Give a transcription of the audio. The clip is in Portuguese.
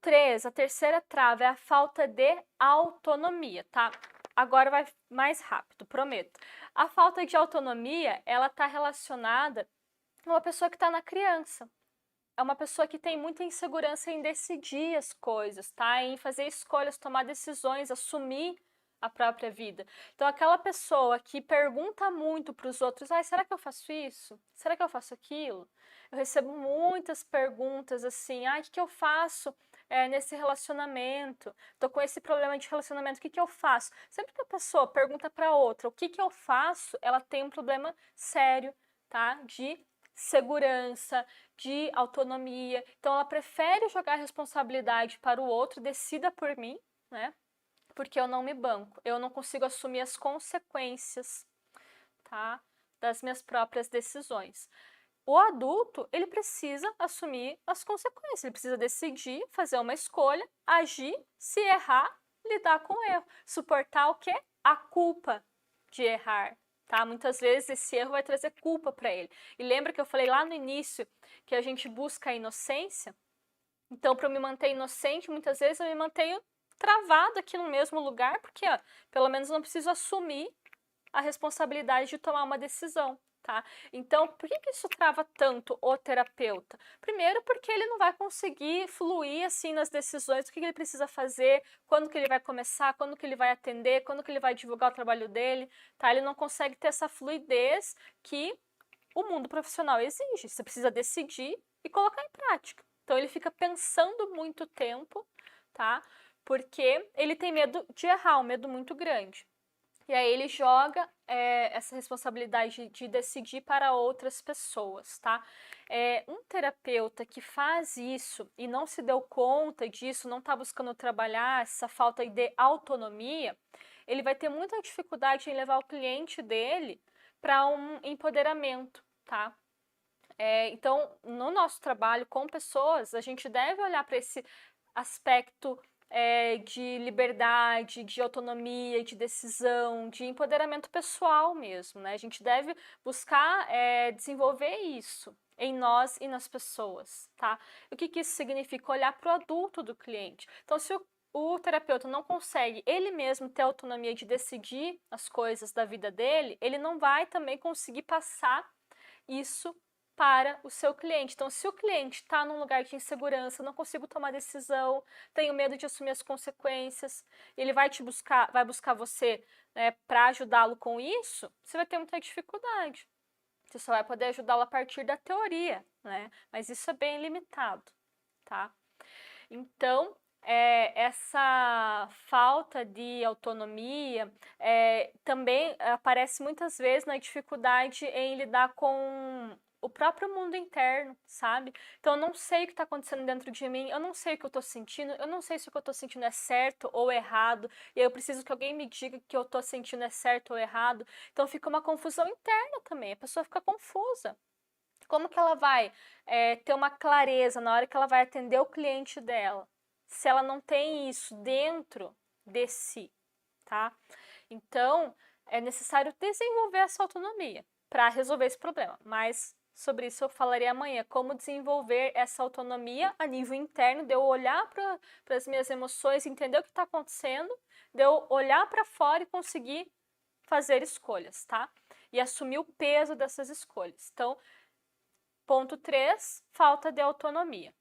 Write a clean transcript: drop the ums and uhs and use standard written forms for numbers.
3, a terceira trava é a falta de autonomia, tá? Agora vai mais rápido, prometo. A falta de autonomia, ela está relacionada a uma pessoa que está na criança. É uma pessoa que tem muita insegurança em decidir as coisas, tá? Em fazer escolhas, tomar decisões, assumir a própria vida. Então, aquela pessoa que pergunta muito para os outros, será que eu faço isso? Será que eu faço aquilo? Eu recebo muitas perguntas assim, o que eu faço nesse relacionamento? Tô com esse problema de relacionamento, o que eu faço? Sempre que a pessoa pergunta para outra o que eu faço, ela tem um problema sério, tá? De segurança, de autonomia. Então, ela prefere jogar a responsabilidade para o outro, decida por mim, né? Porque eu não me banco, eu não consigo assumir as consequências, tá? Das minhas próprias decisões. O adulto, ele precisa assumir as consequências, ele precisa decidir, fazer uma escolha, agir, se errar, lidar com o erro, suportar o quê? A culpa de errar, tá? Muitas vezes esse erro vai trazer culpa para ele. E lembra que eu falei lá no início que a gente busca a inocência? Então, para eu me manter inocente, muitas vezes eu me mantenho travado aqui no mesmo lugar, porque pelo menos não preciso assumir a responsabilidade de tomar uma decisão, tá? Então, por que isso trava tanto o terapeuta? Primeiro, porque ele não vai conseguir fluir assim nas decisões, o que ele precisa fazer, quando que ele vai começar, quando que ele vai atender, quando que ele vai divulgar o trabalho dele, tá? Ele não consegue ter essa fluidez que o mundo profissional exige. Você precisa decidir e colocar em prática. Então, ele fica pensando muito tempo, tá? Porque ele tem medo de errar, um medo muito grande. E aí ele joga essa responsabilidade de decidir para outras pessoas, tá? Um terapeuta que faz isso e não se deu conta disso, não está buscando trabalhar essa falta de autonomia, ele vai ter muita dificuldade em levar o cliente dele para um empoderamento, tá? Então, no nosso trabalho com pessoas, a gente deve olhar para esse aspecto de liberdade, de autonomia, de decisão, de empoderamento pessoal mesmo, né? A gente deve buscar desenvolver isso em nós e nas pessoas, tá? O que isso significa? Olhar para o adulto do cliente. Então, se o terapeuta não consegue ele mesmo ter autonomia de decidir as coisas da vida dele, ele não vai também conseguir passar isso para o seu cliente. Então, se o cliente está num lugar de insegurança, não consigo tomar decisão, tenho medo de assumir as consequências, ele vai buscar você para ajudá-lo com isso, você vai ter muita dificuldade. Você só vai poder ajudá-lo a partir da teoria, né? Mas isso é bem limitado, tá? Então, essa falta de autonomia também aparece muitas vezes na dificuldade em lidar com o próprio mundo interno, sabe? Então, eu não sei o que está acontecendo dentro de mim, eu não sei o que eu estou sentindo, eu não sei se o que eu estou sentindo é certo ou errado, e aí eu preciso que alguém me diga que o que eu estou sentindo é certo ou errado. Então, fica uma confusão interna também, a pessoa fica confusa. Como que ela vai ter uma clareza na hora que ela vai atender o cliente dela, se ela não tem isso dentro de si, tá? Então, é necessário desenvolver essa autonomia para resolver esse problema, mas sobre isso eu falarei amanhã, como desenvolver essa autonomia a nível interno, de eu olhar para as minhas emoções, entender o que está acontecendo, de eu olhar para fora e conseguir fazer escolhas, tá? E assumir o peso dessas escolhas. Então, ponto 3, falta de autonomia.